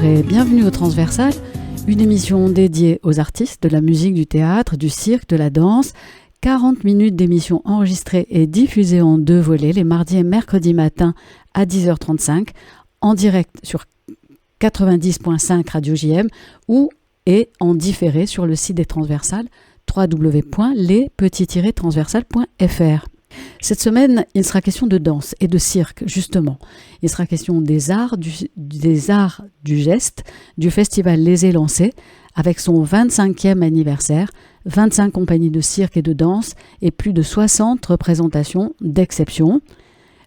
Bonjour et bienvenue au Transversal, une émission dédiée aux artistes de la musique, du théâtre, du cirque, de la danse. 40 minutes d'émission enregistrée et diffusée en 2 volets les mardis et mercredis matins à 10h35 en direct sur 90.5 Radio JM ou et en différé sur le site des Transversales www.les-transversales.fr. Cette semaine, il sera question de danse et de cirque, justement. Il sera question des arts du geste du festival Les Élancés, avec son 25e anniversaire, 25 compagnies de cirque et de danse et plus de 60 représentations d'exception.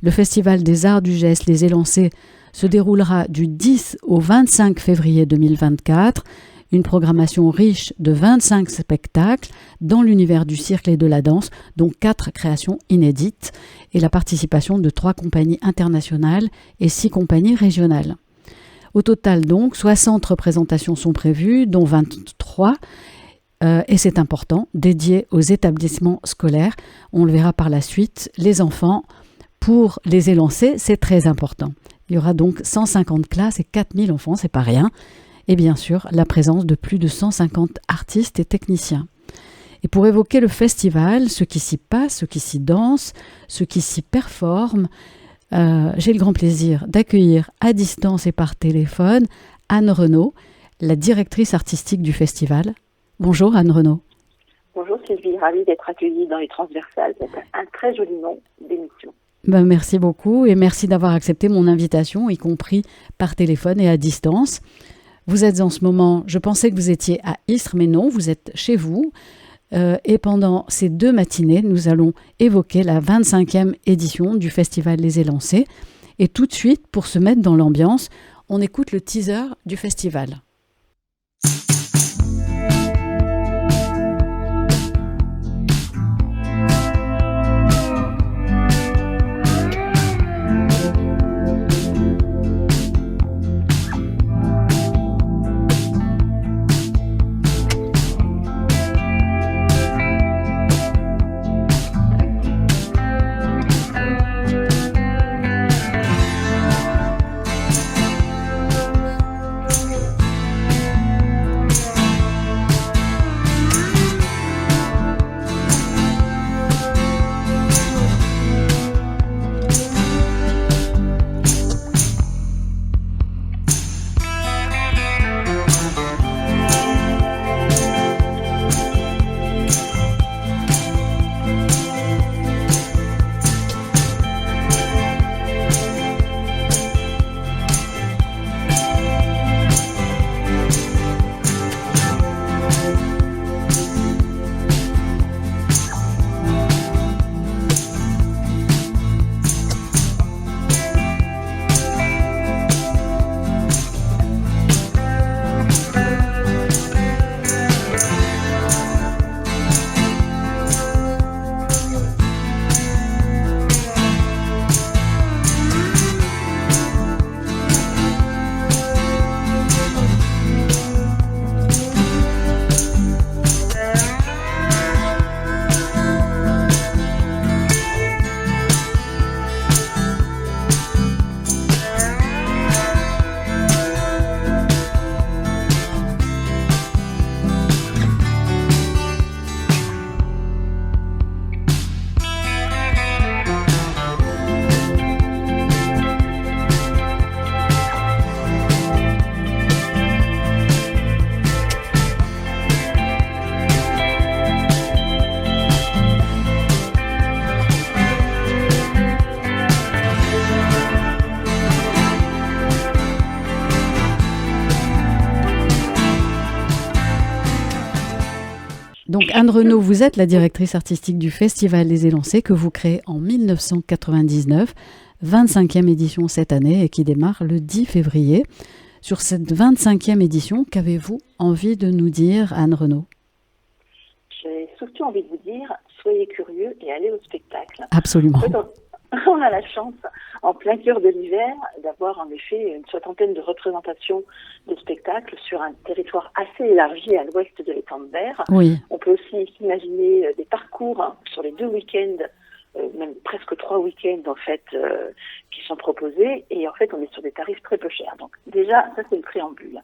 Le festival des arts du geste Les Élancés se déroulera du 10 au 25 février 2024. Une programmation riche de 25 spectacles dans l'univers du cirque et de la danse, dont 4 créations inédites, et la participation de 3 compagnies internationales et 6 compagnies régionales. Au total donc, 60 représentations sont prévues, dont 23, et c'est important, dédiées aux établissements scolaires. On le verra par la suite, les enfants, pour les élancés, c'est très important. Il y aura donc 150 classes et 4000 enfants, c'est pas rien. Et bien sûr, la présence de plus de 150 artistes et techniciens. Et pour évoquer le festival, ce qui s'y passe, ce qui s'y danse, ce qui s'y performe, j'ai le grand plaisir d'accueillir à distance et par téléphone Anne Renaud, la directrice artistique du festival. Bonjour Anne Renaud. Bonjour Sylvie, ravie d'être accueillie dans les Transversales. C'est un très joli nom d'émission. Merci beaucoup et merci d'avoir accepté mon invitation, y compris par téléphone et à distance. Vous êtes en ce moment, je pensais que vous étiez à Istres, mais non, vous êtes chez vous. Et pendant ces 2 matinées, nous allons évoquer la 25e édition du Festival Les Élancés. Et tout de suite, pour se mettre dans l'ambiance, on écoute le teaser du festival. Donc Anne Renaud, vous êtes la directrice artistique du Festival Les Élancés que vous créez en 1999, 25e édition cette année et qui démarre le 10 février. Sur cette 25e édition, qu'avez-vous envie de nous dire, Anne Renaud ? J'ai surtout envie de vous dire, soyez curieux et allez au spectacle. Absolument. On a la chance, en plein cœur de l'hiver, d'avoir en effet une 60aine de représentations de spectacles sur un territoire assez élargi à l'ouest de l'étang de Berre. Oui. On peut aussi imaginer des parcours sur les 2 week-ends même presque 3 week-ends en fait qui sont proposés, et en fait on est sur des tarifs très peu chers. Donc déjà ça c'est le préambule.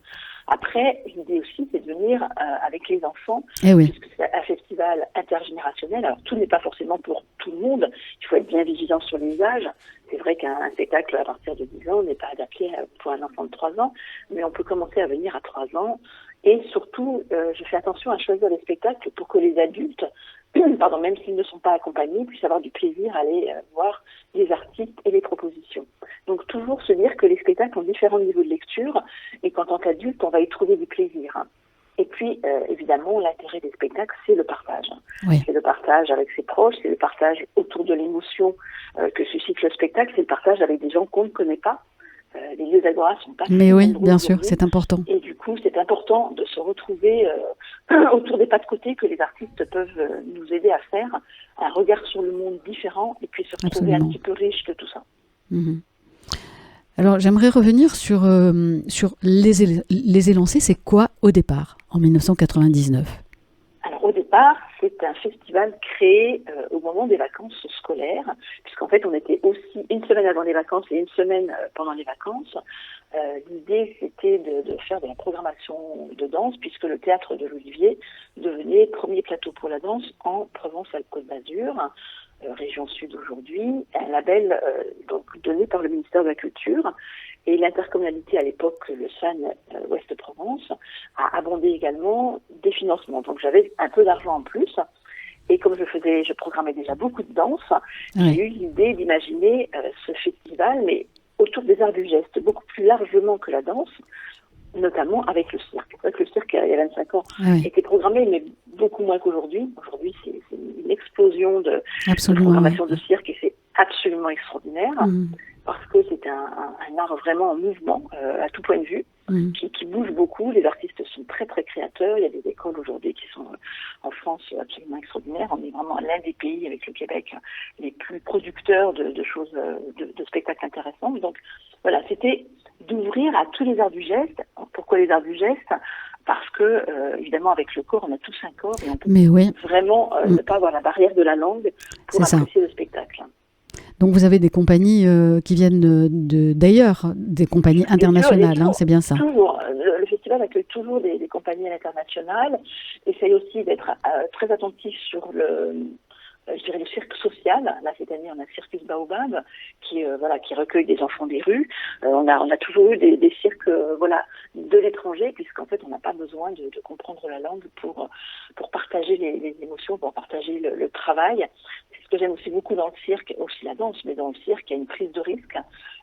Après l'idée aussi c'est de venir avec les enfants, puisque c'est un festival intergénérationnel. Alors tout n'est pas forcément pour tout le monde, il faut être bien vigilant sur les âges. C'est vrai qu'un spectacle à partir de 10 ans n'est pas adapté pour un enfant de 3 ans, mais on peut commencer à venir à 3 ans. Et surtout, je fais attention à choisir les spectacles pour que les adultes, même s'ils ne sont pas accompagnés, puissent avoir du plaisir à aller voir les artistes et les propositions. Donc toujours se dire que les spectacles ont différents niveaux de lecture et qu'en tant qu'adulte, on va y trouver du plaisir. Et puis, évidemment, l'intérêt des spectacles, c'est le partage. Oui. C'est le partage avec ses proches, c'est le partage autour de l'émotion que suscite le spectacle, c'est le partage avec des gens qu'on ne connaît pas. Les lieux d'agora sont pas. Mais oui, bien sûr, c'est important. Et du coup, c'est important de se retrouver autour des pas de côté que les artistes peuvent nous aider à faire, un regard sur le monde différent et puis se retrouver un petit peu riche de tout ça. Mm-hmm. Alors, j'aimerais revenir sur les Élancés. C'est quoi au départ, en 1999 ? Alors, au départ, c'est un festival créé au moment des vacances scolaires, puisqu'en fait, on était aussi une semaine avant les vacances et une semaine pendant les vacances. L'idée, c'était de faire de la programmation de danse, puisque le théâtre de l'Olivier devenait premier plateau pour la danse en Provence-Alpes-Côte d'Azur, région sud aujourd'hui, un label donc donné par le ministère de la Culture. Et l'intercommunalité à l'époque, le SAN Ouest-Provence, a abondé également des financements. Donc j'avais un peu d'argent en plus. Et comme je programmais déjà beaucoup de danse, j'ai eu l'idée d'imaginer ce festival, mais autour des arts du geste, beaucoup plus largement que la danse, notamment avec le cirque. C'est vrai que le cirque, il y a 25 ans, était programmé, mais beaucoup moins qu'aujourd'hui. Aujourd'hui, c'est une explosion de programmation de cirque et c'est absolument extraordinaire. Parce que c'est un art vraiment en mouvement, à tout point de vue, qui bouge beaucoup. Les artistes sont très, très créateurs. Il y a des écoles aujourd'hui qui sont en France absolument extraordinaires. On est vraiment l'un des pays, avec le Québec, les plus producteurs de choses, de spectacles intéressants. Donc, voilà, c'était d'ouvrir à tous les arts du geste. Pourquoi les arts du geste ? Parce que, évidemment, avec le corps, on a tous un corps et on peut vraiment ne pas avoir la barrière de la langue pour apprécier le spectacle. Donc vous avez des compagnies qui viennent d'ailleurs, des compagnies internationales, c'est bien ça. Toujours. Le festival accueille toujours des compagnies à l'international. Essaye aussi d'être très attentif sur le cirque social. Là, cette année, on a Circus Baobab qui recueille des enfants des rues. On a toujours eu des cirques de l'étranger, puisqu'en fait, on n'a pas besoin de comprendre la langue pour partager les émotions, pour partager le travail. C'est ce que j'aime aussi beaucoup dans le cirque, aussi la danse, mais dans le cirque, il y a une prise de risque.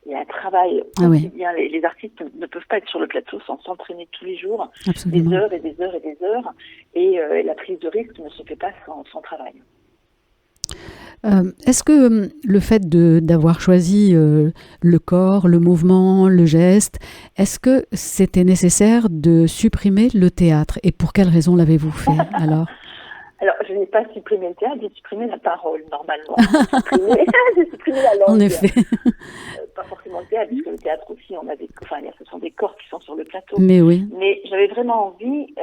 Il y a un travail quotidien. Les artistes ne peuvent pas être sur le plateau sans s'entraîner tous les jours, des heures et des heures et des heures. Et la prise de risque ne se fait pas sans travail. Est-ce que le fait d'avoir choisi le corps, le mouvement, le geste, est-ce que c'était nécessaire de supprimer le théâtre ? Et pour quelle raison l'avez-vous fait alors ? Alors, je n'ai pas supprimé le théâtre, j'ai supprimé la parole, normalement. J'ai supprimé la langue. En effet. Pas forcément le théâtre, puisque le théâtre aussi, ce sont des corps qui sont sur le plateau. Mais oui. Mais j'avais vraiment envie,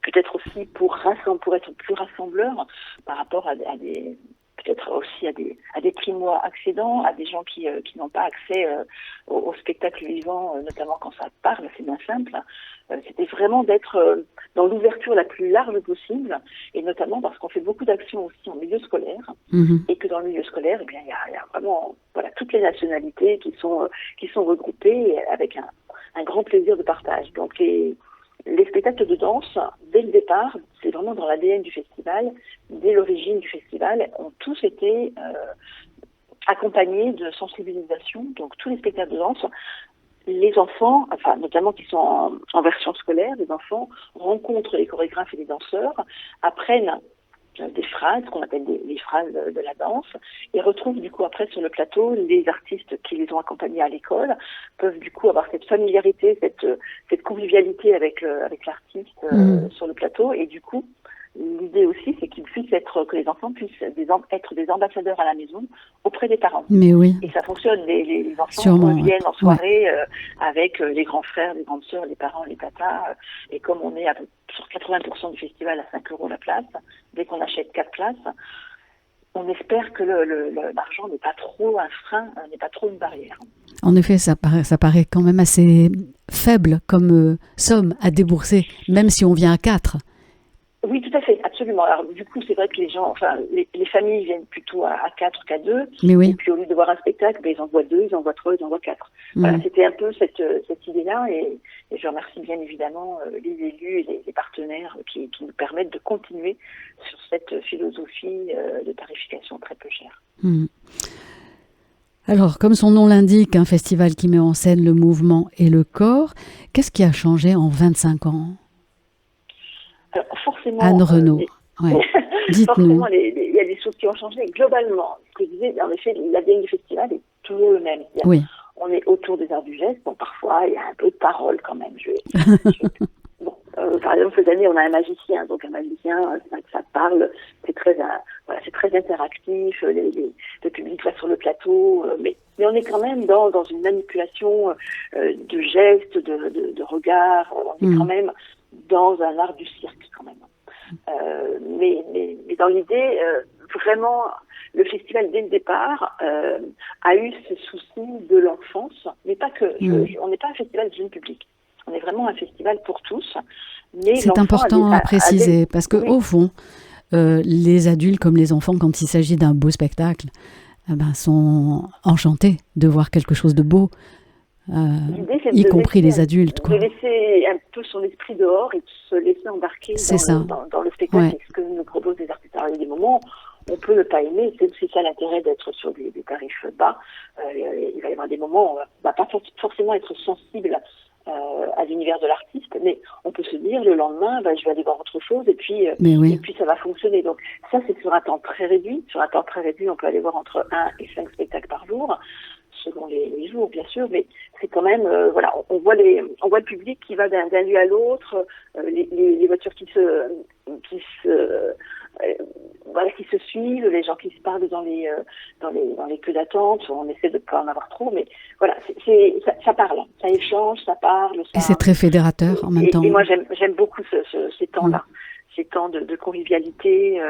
peut-être aussi pour être plus rassembleur par rapport à des peut-être aussi à des primo-accédants, à des gens qui n'ont pas accès au spectacle vivant, notamment quand ça parle, c'est bien simple. C'était vraiment d'être dans l'ouverture la plus large possible, et notamment parce qu'on fait beaucoup d'actions aussi en milieu scolaire, et que dans le milieu scolaire, il y a vraiment toutes les nationalités qui sont regroupées avec un grand plaisir de partage. Donc les spectacles de danse, dès le départ, c'est vraiment dans l'ADN du festival, dès l'origine du festival, ont tous été accompagnés de sensibilisation. Donc tous les spectacles de danse, les enfants, notamment qui sont en version scolaire, les enfants rencontrent les chorégraphes et les danseurs, apprennent des phrases, qu'on appelle les phrases de la danse, et retrouvent du coup après sur le plateau les artistes qui les ont accompagnés à l'école, peuvent du coup avoir cette familiarité, cette convivialité avec l'artiste sur le plateau, et du coup l'idée aussi c'est que les enfants puissent être des ambassadeurs à la maison auprès des parents. Mais oui. Et ça fonctionne, les enfants reviennent en soirée avec les grands frères, les grandes sœurs, les parents, les tatas, et comme on est sur 80% du festival à 5 € la place, dès qu'on achète 4 places, on espère que l'argent n'est pas trop un frein, n'est pas trop une barrière. En effet, ça paraît quand même assez faible comme somme à débourser, même si on vient à 4. Oui, tout à fait, absolument. Alors, du coup, c'est vrai que les familles viennent plutôt à 4 qu'à 2. Mais oui. Et puis, au lieu de voir un spectacle, ils en voient 2, ils en voient 3, ils en voient 4. Voilà, c'était un peu cette idée-là. Et je remercie bien évidemment les élus et les partenaires qui nous permettent de continuer sur cette philosophie de tarification très peu chère. Alors, comme son nom l'indique, un festival qui met en scène le mouvement et le corps, qu'est-ce qui a changé en 25 ans ? Alors, forcément, Anne Renaud, dites-nous. Forcément, il y a des choses qui ont changé. Globalement, ce que je disais, en effet, l'ADN du festival est toujours le même. On est autour des arts du geste. Bon, parfois, il y a un peu de parole quand même. Par exemple, cette année, on a un magicien. Donc, un magicien, c'est vrai que ça parle. C'est très interactif. Le public va sur le plateau. Mais on est quand même dans une manipulation de gestes, de regards. On est quand même dans un art du cirque, quand même. Mais dans l'idée, vraiment, le festival, dès le départ, a eu ce souci de l'enfance. Mais pas que. On n'est pas un festival de jeune public. On est vraiment un festival pour tous. Mais c'est important à préciser, parce que au fond, les adultes comme les enfants, quand il s'agit d'un beau spectacle, sont enchantés de voir quelque chose de beau, y compris les adultes. De laisser un peu son esprit dehors et de se laisser embarquer dans le spectacle. C'est ce que nous proposent les artistes. Alors, il y a des moments on peut ne pas aimer, c'est aussi ça l'intérêt d'être sur des tarifs bas. Il va y avoir des moments où on va pas forcément être sensible à l'univers de l'artiste, mais on peut se dire le lendemain, je vais aller voir autre chose et puis ça va fonctionner. Donc ça, c'est sur un temps très réduit. Sur un temps très réduit, on peut aller voir entre 1 et 5 spectacles par jour, selon les jours bien sûr, mais c'est quand même on voit le public qui va d'un lieu à l'autre, les voitures qui se suivent, les gens qui se parlent dans les queues d'attente. On essaie de ne pas en avoir trop, mais voilà, ça parle, ça échange, ça parle. Et c'est très fédérateur en même temps. Et moi, j'aime beaucoup ces temps-là. Ces temps de convivialité.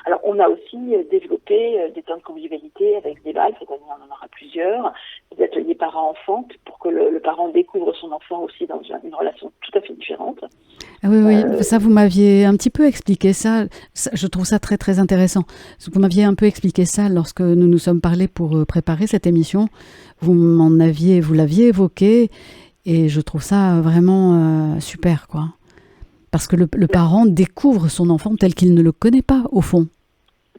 Alors, on a aussi développé des temps de convivialité avec des balles. Cette année, on en aura plusieurs. Des ateliers parents-enfants pour que le parent découvre son enfant aussi dans une relation tout à fait différente. Ah oui, ça, vous m'aviez un petit peu expliqué ça. Je trouve ça très, très intéressant. Vous m'aviez un peu expliqué ça lorsque nous nous sommes parlé pour préparer cette émission. Vous l'aviez évoqué et je trouve ça vraiment super, quoi. Parce que le parent découvre son enfant tel qu'il ne le connaît pas, au fond.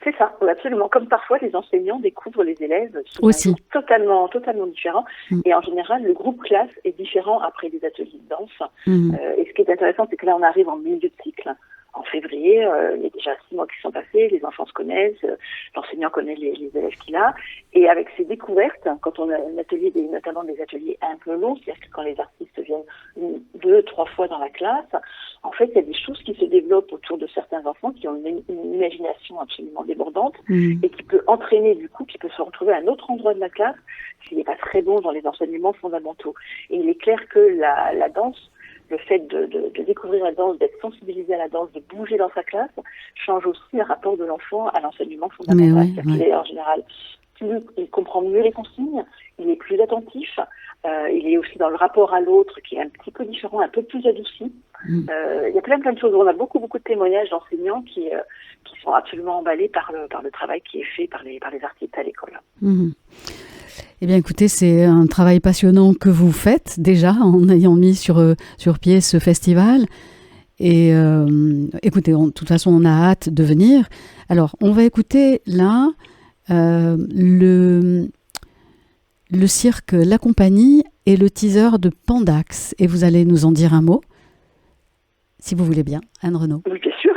C'est ça, absolument. Comme parfois, les enseignants découvrent les élèves aussi totalement différents. Et en général, le groupe classe est différent après les ateliers de danse. Et ce qui est intéressant, c'est que là, on arrive en milieu de cycle. En février, il y a déjà 6 mois qui sont passés, les enfants se connaissent, l'enseignant connaît les élèves qu'il a. Et avec ces découvertes, quand on a un atelier, notamment des ateliers un peu longs, c'est-à-dire que quand les artistes viennent 2, 3 fois dans la classe, en fait, il y a des choses qui se développent autour de certains enfants qui ont une imagination absolument débordante et qui peut entraîner, du coup, qui peut se retrouver à un autre endroit de la classe s'il n'est pas très bon dans les enseignements fondamentaux. Et il est clair que la danse, le fait de découvrir la danse, d'être sensibilisé à la danse, de bouger dans sa classe, change aussi le rapport de l'enfant à l'enseignement fondamental. Il est en général il comprend mieux les consignes, il est plus attentif, il est aussi dans le rapport à l'autre qui est un petit peu différent, un peu plus adouci. Il y a plein de choses. On a beaucoup de témoignages d'enseignants qui sont absolument emballés par le travail qui est fait par les artistes à l'école. Eh bien, écoutez, c'est un travail passionnant que vous faites déjà en ayant mis sur pied ce festival. Et écoutez, de toute façon, on a hâte de venir. Alors, on va écouter là le cirque La Compagnie et le teaser de Pandax. Et vous allez nous en dire un mot, si vous voulez bien, Anne Renaud. Oui, bien sûr,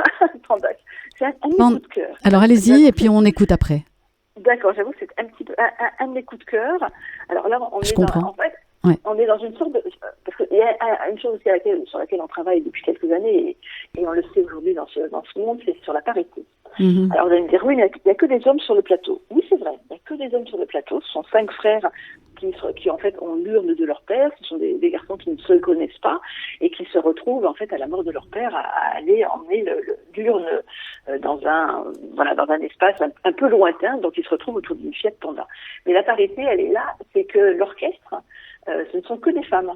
Pandax. C'est un coup de cœur. Alors, allez-y, et puis on écoute après. D'accord, j'avoue, c'est un petit peu un de mes coups de cœur. Alors là, on est dans une sorte de... Parce qu'il y a une chose aussi sur laquelle on travaille depuis quelques années, et on le sait aujourd'hui dans ce monde, c'est sur la parité. Alors vous allez me dire, oui, mais il n'y a que des hommes sur le plateau. Oui, c'est vrai, il n'y a que des hommes sur le plateau. Ce sont 5 frères qui en fait ont l'urne de leur père. Ce sont des garçons qui ne se connaissent pas et qui se retrouvent en fait à la mort de leur père à aller emmener l'urne dans un espace un peu lointain. Donc ils se retrouvent autour d'une Fiat Panda. Mais la parité, elle est là, c'est que l'orchestre, ce ne sont que des femmes.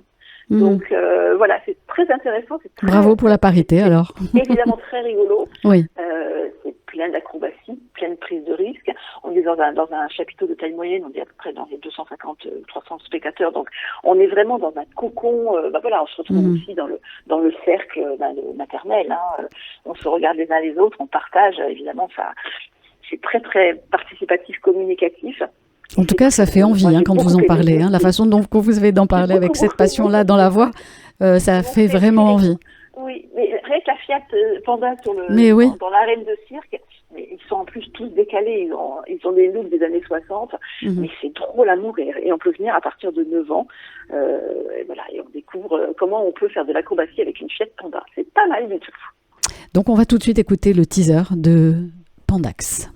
Donc voilà, c'est très intéressant. Bravo pour la parité alors. Évidemment très rigolo. Oui. C'est plein d'acrobaties, plein de prises de risques. On est dans un chapiteau de taille moyenne, on est à peu près dans les 250-300 spectateurs. Donc on est vraiment dans un cocon. On se retrouve aussi dans le cercle maternel. On se regarde les uns les autres, on partage. Évidemment, ça, c'est très très participatif, communicatif. En tout cas, ça fait envie quand vous en parlez. La façon dont vous avez d'en parler avec cette passion-là dans la voix, ça fait vraiment envie. Oui, mais rien que la Fiat Panda dans l'arène de cirque, mais ils sont en plus tous décalés. Ils ont des looks des années 60, mais c'est drôle à mourir. Et on peut venir à partir de 9 ans. Et on découvre comment on peut faire de l'acrobatie avec une Fiat Panda. C'est pas mal du tout. Donc on va tout de suite écouter le teaser de Pandax.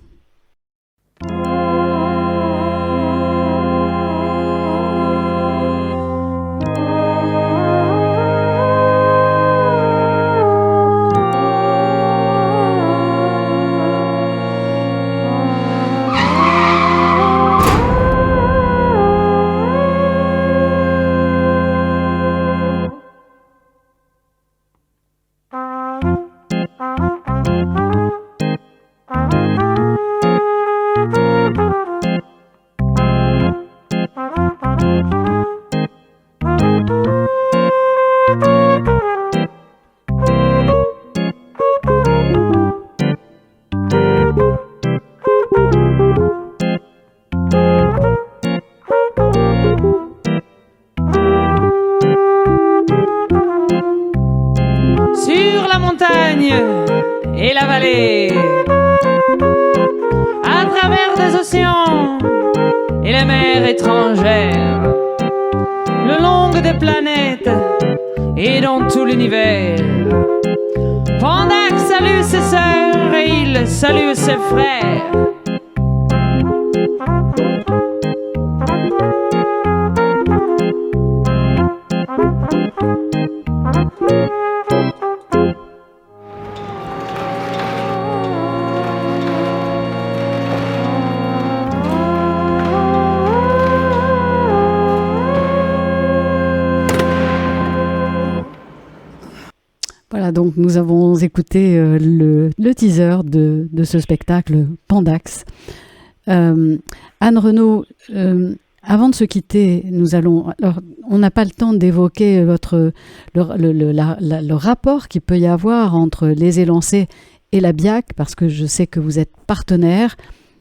Sur la montagne et la vallée, à travers des océans et les mers étrangères, le long des planètes et dans tout l'univers, Pandax salue ses sœurs et il salue ses frères. Voilà, donc nous avons écouté le teaser de ce spectacle Pandax. Anne Renaud, avant de se quitter, on n'a pas le temps d'évoquer le rapport qu'il peut y avoir entre les élancés et la BIAC, parce que je sais que vous êtes partenaires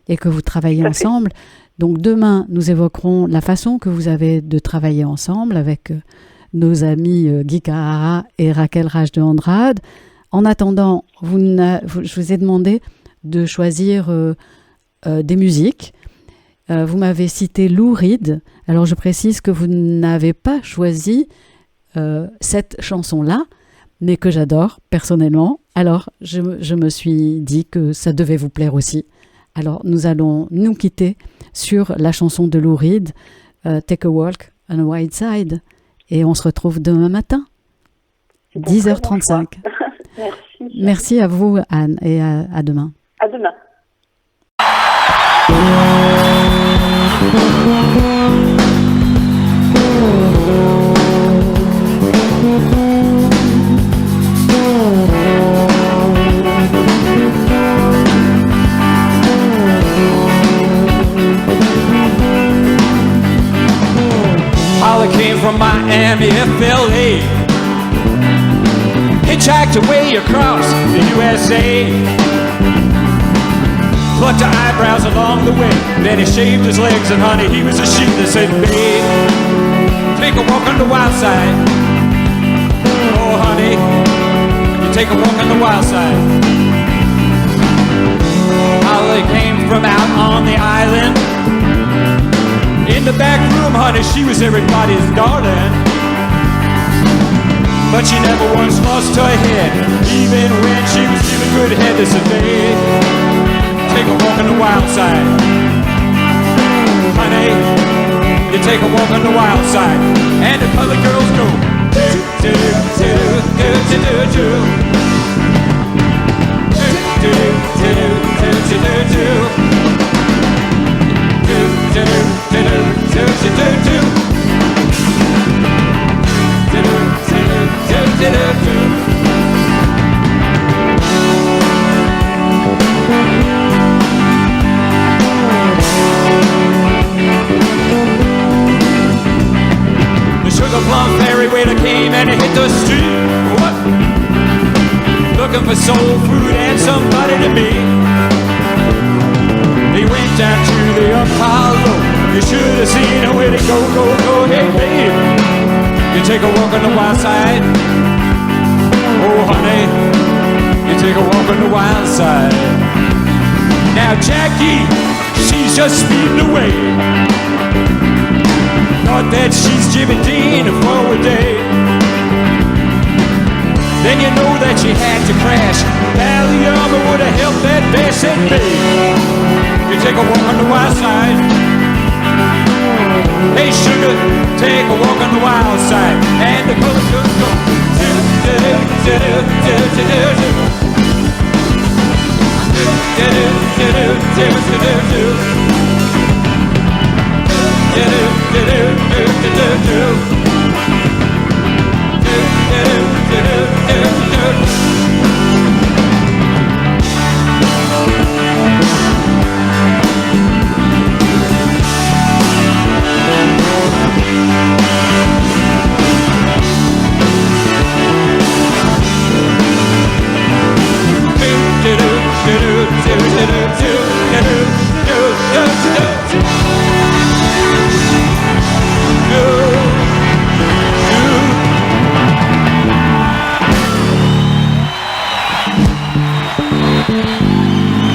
et que vous travaillez ensemble. Donc demain, nous évoquerons la façon que vous avez de travailler ensemble avec nos amis Guy Carrara et Raquel Raj de Andrade. En attendant, je vous ai demandé de choisir des musiques. Vous m'avez cité Lou Reed. Alors je précise que vous n'avez pas choisi cette chanson-là, mais que j'adore personnellement. Alors je me suis dit que ça devait vous plaire aussi. Alors nous allons nous quitter sur la chanson de Lou Reed, Take a Walk on the White Side. Et on se retrouve demain matin, 10h35. Merci. Merci à vous, Anne, et à demain. À demain. Holly came from Miami, FLA, hitchhiked away across the USA, plucked her eyebrows along the way, then he shaved his legs, and honey, he was a sheep that said, babe, take a walk on the wild side. Oh honey, you take a walk on the wild side. Holly came from out on the island. In the back room, honey, she was everybody's darling. But she never once lost her head, even when she was giving good head. They said, babe, take a walk on the wild side. Honey, you take a walk on the wild side, and the colored girls go do do do do do do do do do do do the Sugar Plum Fairy waiter came and he hit the street. What? Looking for soul food and somebody to meet. He went down to the Apollo. You should have seen him when he go, go, go. Hey, babe, you take a walk on the wild side. Oh, honey, you take a walk on the wild side. Now, Jackie, she's just speeding away. Thought that she's Jimmy Dean for a day. Then you know that she had to crash. Valium would have helped that bass and babe. You take a walk on the wild side. Hey sugar, take a walk on the wild side. And the colors go do do do do do do do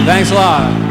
Thanks a lot.